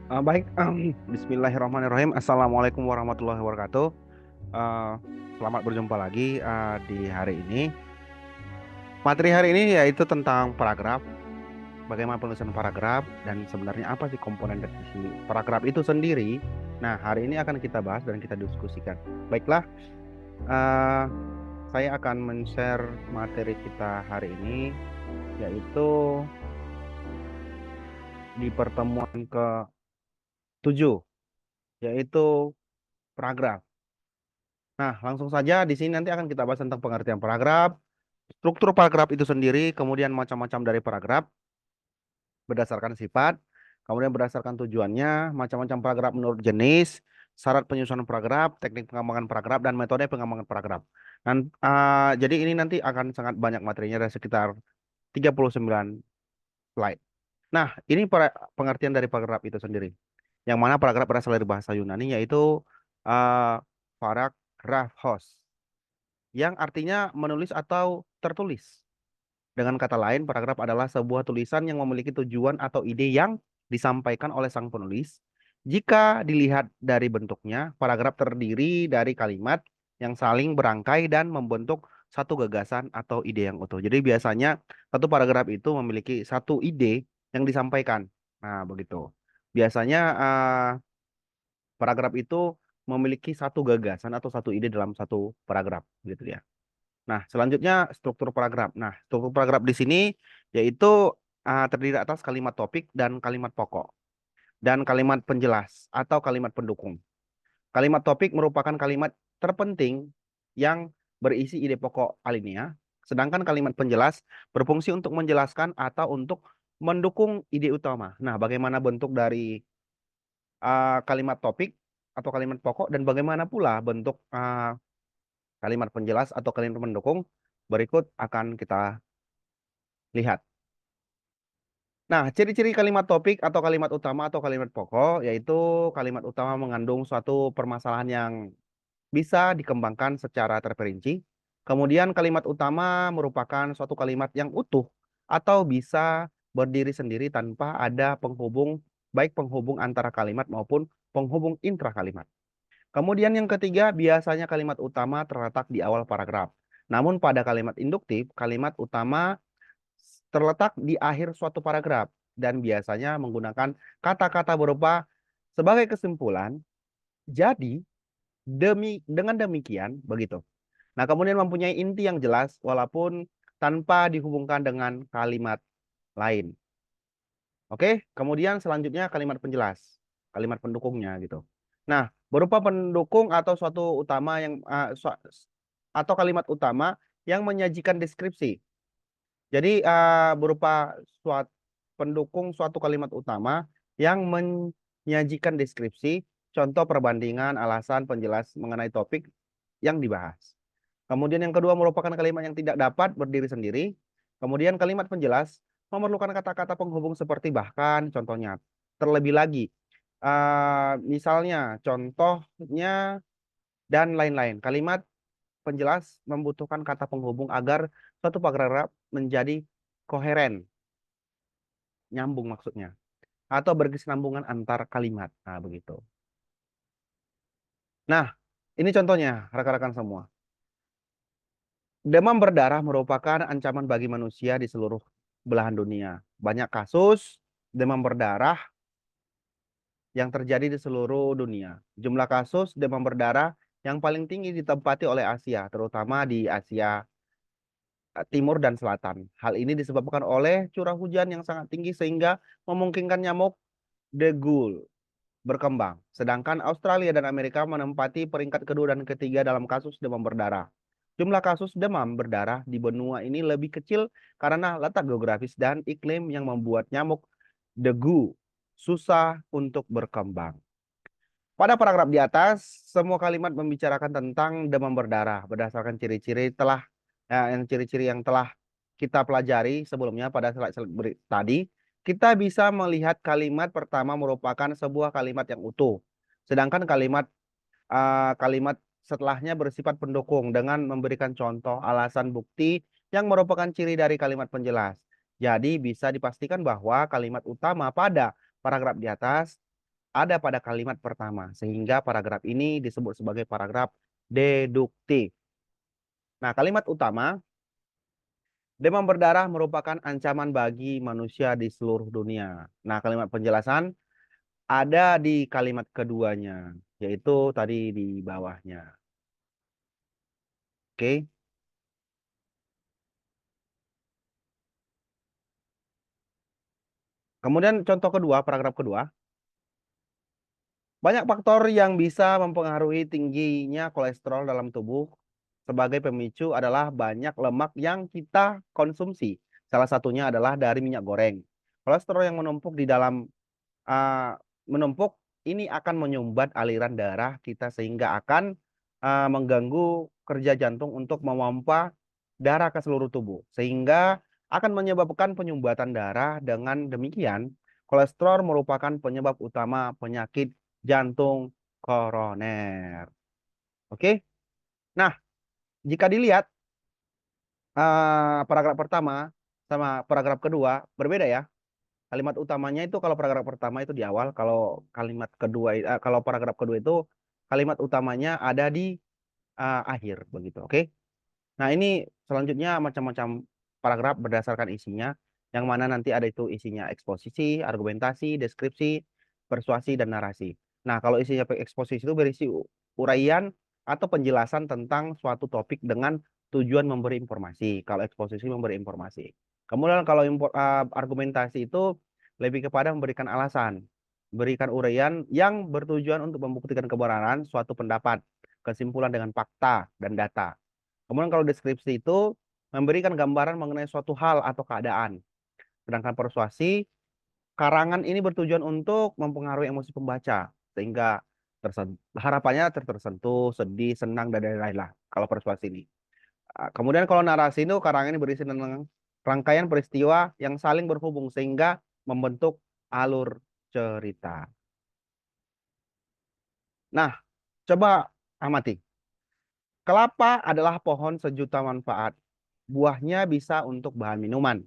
Baik, Bismillahirrahmanirrahim. Assalamualaikum warahmatullahi wabarakatuh. Eh, Selamat berjumpa lagi di hari ini. Materi hari ini yaitu tentang paragraf, bagaimana penulisan paragraf, dan sebenarnya apa sih komponen dari si paragraf itu sendiri. Nah, hari ini akan kita bahas dan kita diskusikan. Baiklah, eh, saya akan men-share materi kita hari ini, yaitu di pertemuan ke-7, yaitu paragraf. Nah, langsung saja di sini nanti akan kita bahas tentang pengertian paragraf, struktur paragraf itu sendiri, kemudian macam-macam dari paragraf berdasarkan sifat, kemudian berdasarkan tujuannya, macam-macam paragraf menurut jenis, syarat penyusunan paragraf, teknik pengembangan paragraf, dan metode pengembangan paragraf. Dan jadi ini nanti akan sangat banyak materinya, ada sekitar 39 slide. Nah, ini pengertian dari paragraf itu sendiri. Yang mana paragraf berasal dari bahasa Yunani yaitu uh, paragrafos, yang artinya menulis atau tertulis. Dengan kata lain, paragraf adalah sebuah tulisan yang memiliki tujuan atau ide yang disampaikan oleh sang penulis. Jika dilihat dari bentuknya, paragraf terdiri dari kalimat yang saling berangkai dan membentuk satu gagasan atau ide yang utuh. Jadi biasanya satu paragraf itu memiliki satu ide yang disampaikan. Nah, begitu. Biasanya paragraf itu memiliki satu gagasan atau satu ide dalam satu paragraf, gitu ya. Nah, selanjutnya struktur paragraf. Nah, struktur paragraf di sini yaitu terdiri atas kalimat topik dan kalimat pokok dan kalimat penjelas atau kalimat pendukung. Kalimat topik merupakan kalimat terpenting yang berisi ide pokok alinea, sedangkan kalimat penjelas berfungsi untuk menjelaskan atau untuk mendukung ide utama. Nah, bagaimana bentuk dari kalimat topik atau kalimat pokok dan bagaimana pula bentuk kalimat penjelas atau kalimat pendukung berikut akan kita lihat. Nah, ciri-ciri kalimat topik atau kalimat utama atau kalimat pokok yaitu kalimat utama mengandung suatu permasalahan yang bisa dikembangkan secara terperinci. Kemudian kalimat utama merupakan suatu kalimat yang utuh atau bisa berdiri sendiri tanpa ada penghubung, baik penghubung antara kalimat maupun penghubung intra kalimat. Kemudian yang ketiga, biasanya kalimat utama terletak di awal paragraf. Namun pada kalimat induktif, kalimat utama terletak di akhir suatu paragraf dan biasanya menggunakan kata-kata berupa sebagai kesimpulan, jadi, dengan demikian, begitu. Nah, kemudian mempunyai inti yang jelas walaupun tanpa dihubungkan dengan kalimat lain. Oke, kemudian selanjutnya kalimat penjelas, kalimat pendukungnya gitu. Nah, berupa pendukung atau suatu utama yang atau kalimat utama yang menyajikan deskripsi. Jadi berupa suatu pendukung suatu kalimat utama yang menyajikan deskripsi, contoh perbandingan, alasan, penjelas mengenai topik yang dibahas. Kemudian yang kedua merupakan kalimat yang tidak dapat berdiri sendiri. Kemudian kalimat penjelas memerlukan kata-kata penghubung seperti bahkan, contohnya. Terlebih lagi, misalnya, contohnya, dan lain-lain. Kalimat penjelas membutuhkan kata penghubung agar suatu paragraf menjadi koheren, nyambung maksudnya, atau berkesinambungan antar kalimat. Nah, begitu. Nah, ini contohnya, rekan-rekan semua. Demam berdarah merupakan ancaman bagi manusia di seluruh belahan dunia. Banyak kasus demam berdarah yang terjadi di seluruh dunia. Jumlah kasus demam berdarah yang paling tinggi ditempati oleh Asia, terutama di Asia Timur dan Selatan. Hal ini disebabkan oleh curah hujan yang sangat tinggi sehingga memungkinkan nyamuk degul berkembang. Sedangkan Australia dan Amerika menempati peringkat kedua dan ketiga dalam kasus demam berdarah. Jumlah kasus demam berdarah di benua ini lebih kecil karena letak geografis dan iklim yang membuat nyamuk degu susah untuk berkembang. Pada paragraf di atas, semua kalimat membicarakan tentang demam berdarah berdasarkan ciri-ciri ciri-ciri yang telah kita pelajari sebelumnya pada slide tadi. Kita bisa melihat kalimat pertama merupakan sebuah kalimat yang utuh, sedangkan kalimat setelahnya bersifat pendukung dengan memberikan contoh, alasan, bukti yang merupakan ciri dari kalimat penjelas. Jadi bisa dipastikan bahwa kalimat utama pada paragraf di atas ada pada kalimat pertama. Sehingga paragraf ini disebut sebagai paragraf deduktif. Nah, kalimat utama, demam berdarah merupakan ancaman bagi manusia di seluruh dunia. Nah, kalimat penjelasan ada di kalimat keduanya, yaitu tadi di bawahnya. Oke. Kemudian contoh kedua, paragraf kedua. Banyak faktor yang bisa mempengaruhi tingginya kolesterol dalam tubuh. Sebagai pemicu adalah banyak lemak yang kita konsumsi. Salah satunya adalah dari minyak goreng. Kolesterol yang menumpuk di dalam uh, menumpuk ini akan menyumbat aliran darah kita sehingga akan mengganggu kerja jantung untuk memompa darah ke seluruh tubuh sehingga akan menyebabkan penyumbatan darah. Dengan demikian, kolesterol merupakan penyebab utama penyakit jantung koroner. Oke. Nah, jika dilihat paragraf pertama sama paragraf kedua berbeda ya. Kalimat utamanya itu kalau paragraf pertama itu di awal, kalau kalimat kedua, kalau paragraf kedua itu kalimat utamanya ada di akhir begitu. Oke. Nah, ini selanjutnya macam-macam paragraf berdasarkan isinya, yang mana nanti ada itu isinya eksposisi, argumentasi, deskripsi, persuasi, dan narasi. Nah, kalau isinya eksposisi itu berisi uraian atau penjelasan tentang suatu topik dengan tujuan memberi informasi. Kalau eksposisi memberi informasi. Kemudian kalau argumentasi itu lebih kepada memberikan alasan, berikan uraian yang bertujuan untuk membuktikan kebenaran suatu pendapat, kesimpulan dengan fakta dan data. Kemudian kalau deskripsi itu memberikan gambaran mengenai suatu hal atau keadaan. Sedangkan persuasi, karangan ini bertujuan untuk mempengaruhi emosi pembaca sehingga harapannya tersentuh, sedih, senang, dan lain-lain lah kalau persuasi ini. Kemudian kalau narasi itu karangan ini berisi tentang rangkaian peristiwa yang saling berhubung sehingga membentuk alur cerita. Nah, coba amati. Kelapa adalah pohon sejuta manfaat. Buahnya bisa untuk bahan minuman.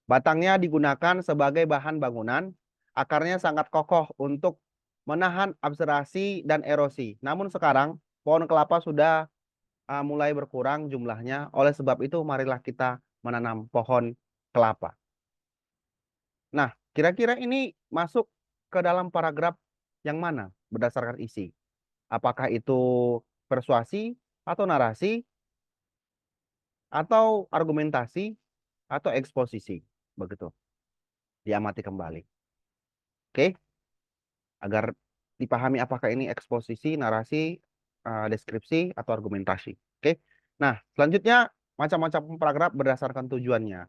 Batangnya digunakan sebagai bahan bangunan. Akarnya sangat kokoh untuk menahan absorpsi dan erosi. Namun sekarang pohon kelapa sudah mulai berkurang jumlahnya. Oleh sebab itu marilah kita menanam pohon kelapa. Nah, kira-kira ini masuk ke dalam paragraf yang mana berdasarkan isi? Apakah itu persuasi atau narasi atau argumentasi atau eksposisi? Begitu. Diamati kembali. Oke? Agar dipahami apakah ini eksposisi, narasi, deskripsi, atau argumentasi. Oke? Nah, selanjutnya macam-macam paragraf berdasarkan tujuannya.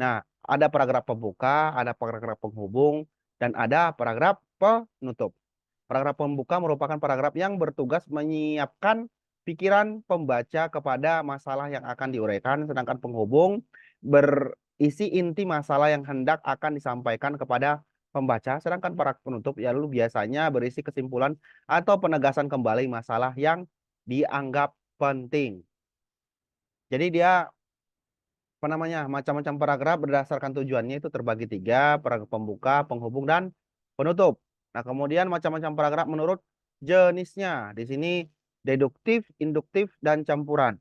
Nah, ada paragraf pembuka, ada paragraf penghubung, dan ada paragraf penutup. Paragraf pembuka merupakan paragraf yang bertugas menyiapkan pikiran pembaca kepada masalah yang akan diuraikan, sedangkan penghubung berisi inti masalah yang hendak akan disampaikan kepada pembaca, sedangkan paragraf penutup ya lalu biasanya berisi kesimpulan atau penegasan kembali masalah yang dianggap penting. Jadi dia apa namanya macam-macam paragraf berdasarkan tujuannya itu terbagi tiga: paragraf pembuka, penghubung, dan penutup. Nah, kemudian macam-macam paragraf menurut jenisnya. Di sini deduktif, induktif, dan campuran.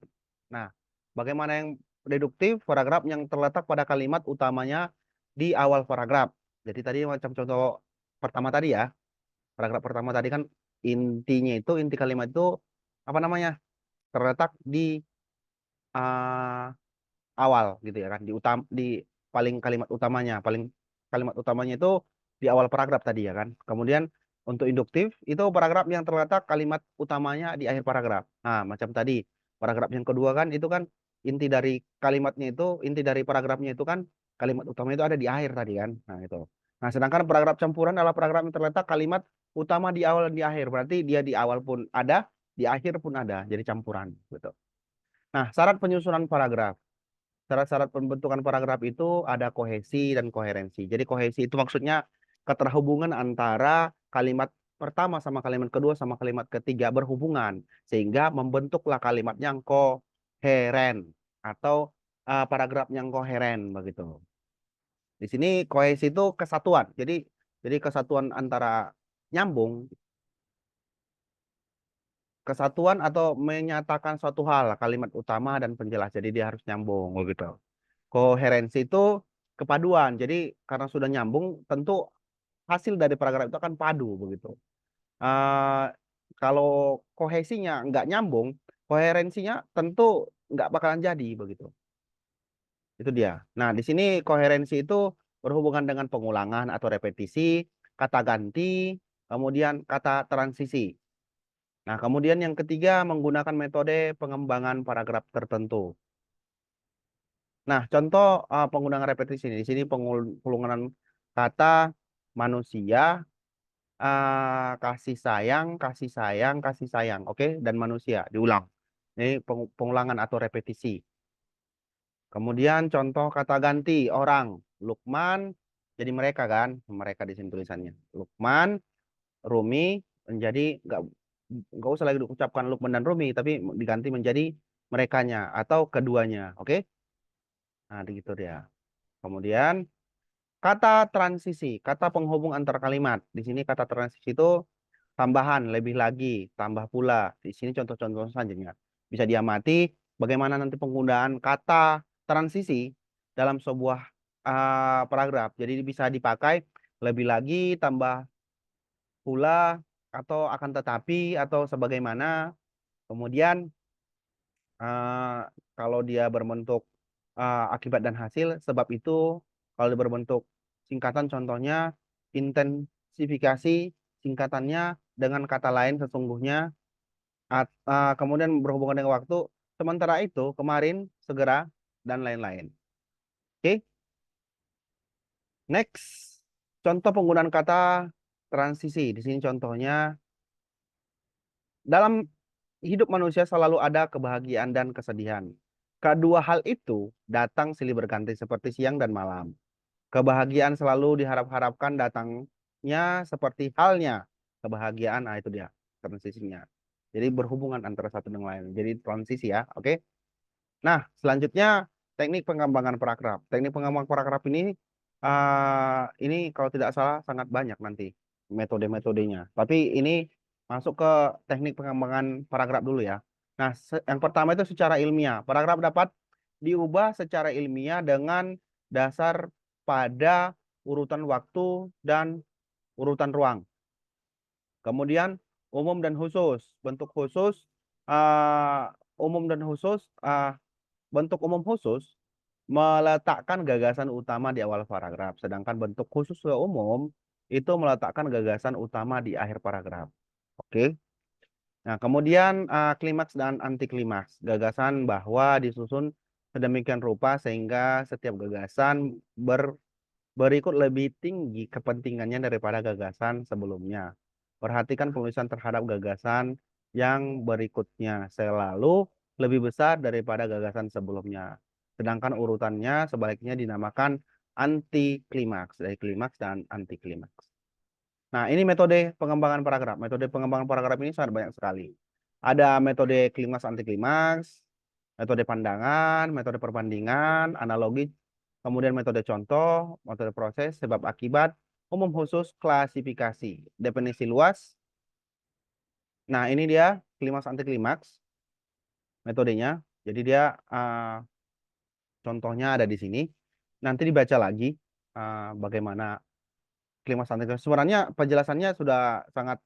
Nah, bagaimana yang deduktif? Paragraf yang terletak pada kalimat utamanya di awal paragraf. Jadi tadi macam contoh pertama tadi ya. Paragraf pertama tadi kan intinya itu, inti kalimat itu apa namanya? Terletak di uh, awal gitu ya kan, di paling kalimat utamanya, paling kalimat utamanya itu di awal paragraf tadi ya kan. Kemudian untuk induktif itu paragraf yang terletak kalimat utamanya di akhir paragraf. Nah, macam tadi paragraf yang kedua kan itu kan inti dari kalimatnya itu, inti dari paragrafnya itu kan kalimat utamanya itu ada di akhir tadi kan. Nah, itu. Nah, sedangkan paragraf campuran adalah paragraf yang terletak kalimat utama di awal dan di akhir. Berarti dia di awal pun ada, di akhir pun ada, jadi campuran gitu. Nah, syarat penyusunan paragraf. Syarat-syarat pembentukan paragraf itu ada kohesi dan koherensi. Jadi kohesi itu maksudnya keterhubungan antara kalimat pertama sama kalimat kedua sama kalimat ketiga berhubungan sehingga membentuklah kalimat yang koheren atau paragraf yang koheren begitu. Di sini kohesi itu kesatuan. Jadi kesatuan antara nyambung. Kesatuan atau menyatakan suatu hal, kalimat utama dan penjelas. Jadi dia harus nyambung begitu. Koherensi itu kepaduan. Jadi karena sudah nyambung, tentu hasil dari paragraf itu akan padu begitu. Eh, Kalau kohesinya nggak nyambung, koherensinya tentu nggak bakalan jadi begitu. Itu dia. Nah, di sini koherensi itu berhubungan dengan pengulangan atau repetisi, kata ganti, kemudian kata transisi. Nah, kemudian yang ketiga menggunakan metode pengembangan paragraf tertentu. Nah, contoh penggunaan repetisi ini. Di sini penggunaan kata manusia, kasih sayang, kasih sayang, kasih sayang. Oke, dan manusia diulang. Ini pengulangan atau repetisi. Kemudian contoh kata ganti orang. Lukman jadi mereka kan, mereka di sini tulisannya. Lukman, Rumi menjadi nggak usah lagi diucapkan Lukman dan Rumi, tapi diganti menjadi merekanya atau keduanya. Oke? Nah, gitu dia. Kemudian kata transisi, kata penghubung antar kalimat. Di sini kata transisi itu tambahan, lebih lagi, tambah pula. Di sini contoh-contoh selanjutnya. Bisa diamati bagaimana nanti penggunaan kata transisi dalam sebuah paragraf. Jadi bisa dipakai lebih lagi, tambah pula, atau akan tetapi, atau sebagaimana. Kemudian eh, kalau dia berbentuk akibat dan hasil, sebab itu kalau dia berbentuk singkatan, contohnya intensifikasi singkatannya dengan kata lain sesungguhnya. Kemudian berhubungan dengan waktu, sementara itu kemarin, segera, dan lain-lain. Oke, next. Contoh penggunaan kata transisi. Di sini contohnya, dalam hidup manusia selalu ada kebahagiaan dan kesedihan. Kedua hal itu datang silih berganti seperti siang dan malam. Kebahagiaan selalu diharap-harapkan datangnya seperti halnya kebahagiaan. Itu dia transisinya. Jadi berhubungan antara satu dengan lain. Jadi transisi ya, oke? Nah, selanjutnya teknik pengembangan paragraf. Teknik pengembangan paragraf ini kalau tidak salah sangat banyak nanti metode-metodenya. Tapi ini masuk ke teknik pengembangan paragraf dulu ya. Nah, yang pertama itu secara ilmiah. Paragraf dapat diubah secara ilmiah dengan dasar pada urutan waktu dan urutan ruang. Kemudian umum dan khusus. Bentuk khusus, uh, umum dan khusus. Bentuk umum khusus meletakkan gagasan utama di awal paragraf, sedangkan bentuk khusus ke umum itu meletakkan gagasan utama di akhir paragraf. Oke. Nah, kemudian klimaks dan anti klimaks. Gagasan bahwa disusun sedemikian rupa sehingga setiap gagasan berikut lebih tinggi kepentingannya daripada gagasan sebelumnya. Perhatikan penulisan terhadap gagasan yang berikutnya selalu lebih besar daripada gagasan sebelumnya. Sedangkan urutannya sebaliknya dinamakan anti klimaks, dari klimaks dan anti klimaks. Nah, ini metode pengembangan paragraf. Metode pengembangan paragraf ini sangat banyak sekali. Ada metode klimaks anti klimaks, metode pandangan, metode perbandingan, analogi, kemudian metode contoh, metode proses, sebab akibat, umum khusus, klasifikasi, definisi luas. Nah, ini dia klimaks anti klimaks metodenya. Jadi dia contohnya ada di sini. Nanti dibaca lagi bagaimana klimaks anti klimaks. Sebenarnya penjelasannya sudah sangat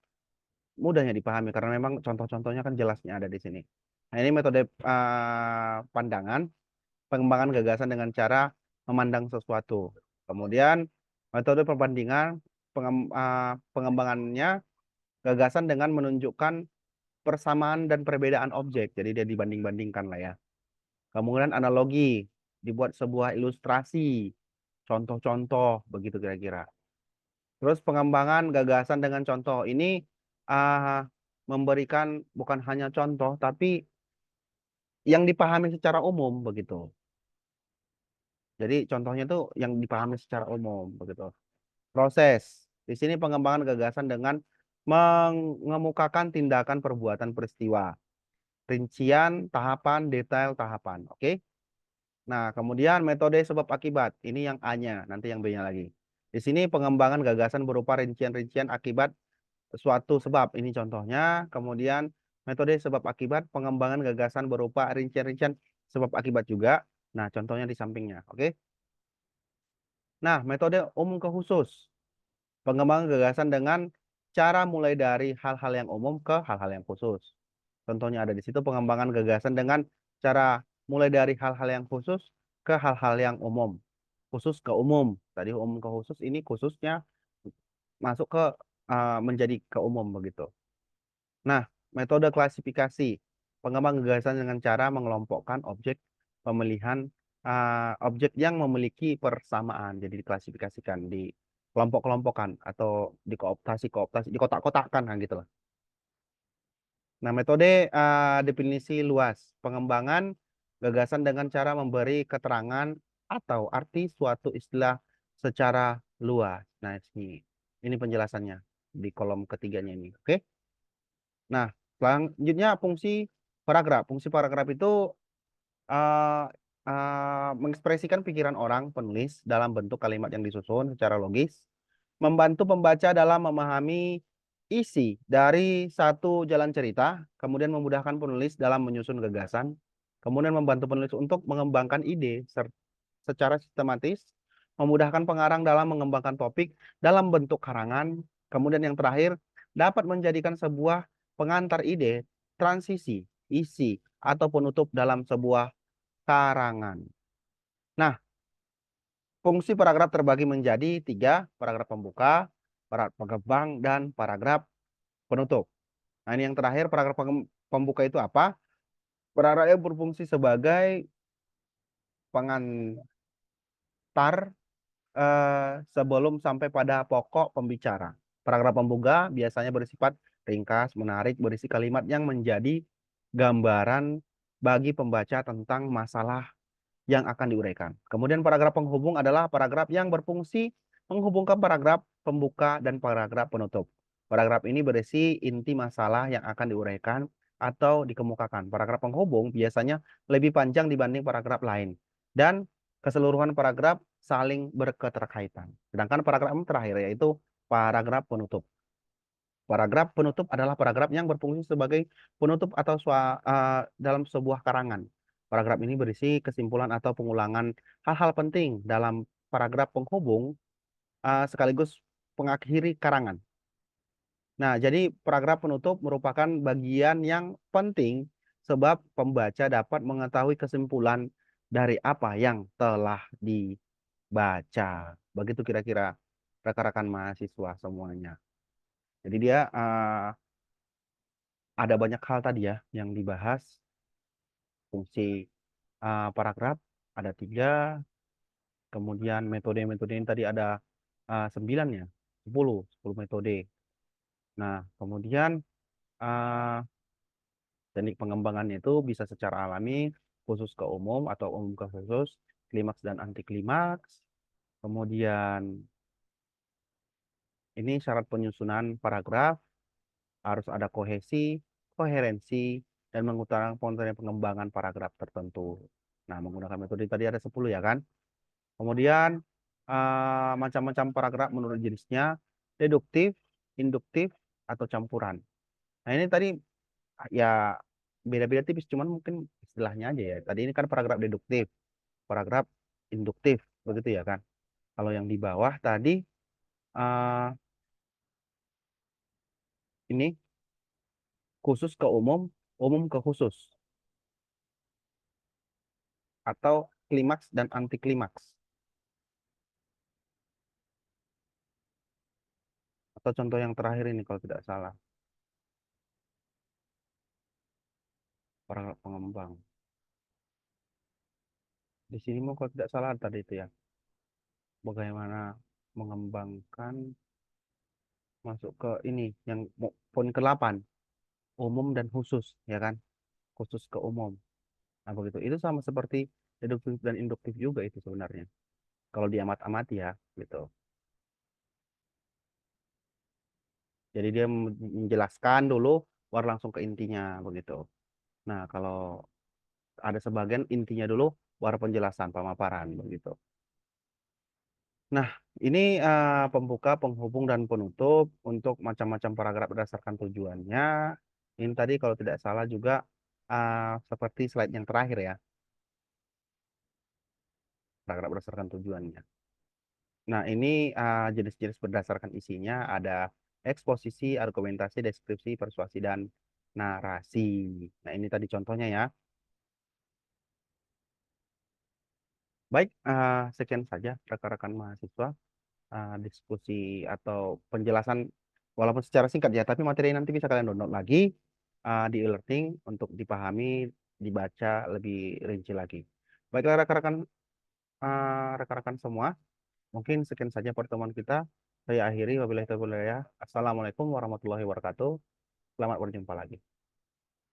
mudahnya dipahami karena memang contoh-contohnya kan jelasnya ada di sini. Nah, ini metode pandangan, pengembangan gagasan dengan cara memandang sesuatu. Kemudian metode perbandingan, pengembangannya gagasan dengan menunjukkan persamaan dan perbedaan objek. Jadi dia dibanding-bandingkan lah ya. Kemudian analogi, dibuat sebuah ilustrasi, contoh-contoh, begitu kira-kira. Terus pengembangan gagasan dengan contoh. Ini ah, memberikan bukan hanya contoh, tapi yang dipahami secara umum begitu. Jadi contohnya itu yang dipahami secara umum begitu. Proses. Di sini pengembangan gagasan dengan mengemukakan tindakan perbuatan peristiwa. Rincian, tahapan, detail, tahapan. Oke. Nah, kemudian metode sebab akibat. Ini yang A-nya, nanti yang B-nya lagi. Di sini pengembangan gagasan berupa rincian-rincian akibat suatu sebab. Ini contohnya. Kemudian metode sebab akibat, pengembangan gagasan berupa rincian-rincian sebab akibat juga. Nah, contohnya di sampingnya. Oke. Nah, metode umum ke khusus. Pengembangan gagasan dengan cara mulai dari hal-hal yang umum ke hal-hal yang khusus. Contohnya ada di situ pengembangan gagasan dengan cara mulai dari hal-hal yang khusus ke hal-hal yang umum. Khusus ke umum. Tadi umum ke khusus, ini khususnya masuk ke menjadi ke umum begitu. Nah, metode klasifikasi. Pengembang gagasan dengan cara mengelompokkan objek pemilihan objek yang memiliki persamaan. Jadi diklasifikasikan, di kelompok-kelompokan atau dikooptasi-kooptasi, dikotak-kotakkan kan gitu lah. Nah, metode definisi luas. Pengembangan gagasan dengan cara memberi keterangan atau arti suatu istilah secara luas. Nah, ini penjelasannya di kolom ketiganya ini. Oke? Nah, selanjutnya fungsi paragraf. Fungsi paragraf itu eh, mengekspresikan pikiran orang penulis dalam bentuk kalimat yang disusun secara logis, membantu pembaca dalam memahami isi dari satu jalan cerita, kemudian memudahkan penulis dalam menyusun gagasan, kemudian membantu penulis untuk mengembangkan ide secara sistematis, memudahkan pengarang dalam mengembangkan topik dalam bentuk karangan, kemudian yang terakhir dapat menjadikan sebuah pengantar ide, transisi, isi, atau penutup dalam sebuah karangan. Nah, fungsi paragraf terbagi menjadi tiga: paragraf pembuka, paragraf pengembang, dan paragraf penutup. Nah, ini yang terakhir, paragraf pembuka itu apa? Paragrafnya berfungsi sebagai pengantar sebelum sampai pada pokok pembicara. Paragraf pembuka biasanya bersifat ringkas, menarik, berisi kalimat yang menjadi gambaran bagi pembaca tentang masalah yang akan diuraikan. Kemudian paragraf penghubung adalah paragraf yang berfungsi menghubungkan paragraf pembuka dan paragraf penutup. Paragraf ini berisi inti masalah yang akan diuraikan atau dikemukakan. Paragraf penghubung biasanya lebih panjang dibanding paragraf lain dan keseluruhan paragraf saling berketerkaitan. Sedangkan paragraf yang terakhir yaitu paragraf penutup. Paragraf penutup adalah paragraf yang berfungsi sebagai penutup atau dalam sebuah karangan. Paragraf ini berisi kesimpulan atau pengulangan hal-hal penting dalam paragraf penghubung sekaligus pengakhiri karangan. Nah, jadi paragraf penutup merupakan bagian yang penting sebab pembaca dapat mengetahui kesimpulan dari apa yang telah dibaca. Begitu kira-kira rekan-rekan mahasiswa semuanya. Jadi dia ada banyak hal tadi ya yang dibahas. Fungsi paragraf ada tiga, kemudian metode-metode ini tadi ada 9 ya, 10 metode. Nah, kemudian uh, teknik pengembangannya itu bisa secara alami, khusus ke umum atau umum ke khusus, klimaks dan anti klimaks. Kemudian ini syarat penyusunan paragraf, harus ada kohesi, koherensi, dan mengutarakan konten pengembangan paragraf tertentu. Nah, menggunakan metode tadi ada 10 ya kan? Kemudian macam-macam paragraf menurut jenisnya, deduktif, induktif, atau campuran. Nah, ini tadi ya beda-beda tipis, cuman mungkin istilahnya aja ya. Tadi ini kan paragraf deduktif, paragraf induktif, begitu ya kan? Kalau yang di bawah tadi eh, ini khusus ke umum, umum ke khusus, atau klimaks dan anti klimaks. Atau contoh yang terakhir ini kalau tidak salah, paragraf pengembang. Di sini mau kalau tidak salah tadi itu ya, bagaimana mengembangkan masuk ke ini yang poin ke-8, umum dan khusus ya kan, khusus ke umum. Nah begitu itu sama seperti deduktif dan induktif juga itu sebenarnya kalau diamat-amati ya gitu. Jadi dia menjelaskan dulu baru langsung ke intinya begitu. Nah kalau ada sebagian intinya dulu baru penjelasan pemaparan begitu. Nah, ini pembuka, penghubung, dan penutup untuk macam-macam paragraf berdasarkan tujuannya. Ini tadi kalau tidak salah juga seperti slide yang terakhir ya, paragraf berdasarkan tujuannya. Nah, ini jenis-jenis berdasarkan isinya ada eksposisi, argumentasi, deskripsi, persuasi, dan narasi. Nah, ini tadi contohnya ya. Baik, sekian saja rekan-rekan mahasiswa diskusi atau penjelasan walaupun secara singkat ya, tapi materi nanti bisa kalian download lagi di e-learning untuk dipahami, dibaca lebih rinci lagi. Baiklah rekan-rekan semua, mungkin sekian saja pertemuan kita. Saya akhiri wabillahi taufiq wal hidayah. Assalamualaikum warahmatullahi wabarakatuh. Selamat berjumpa lagi.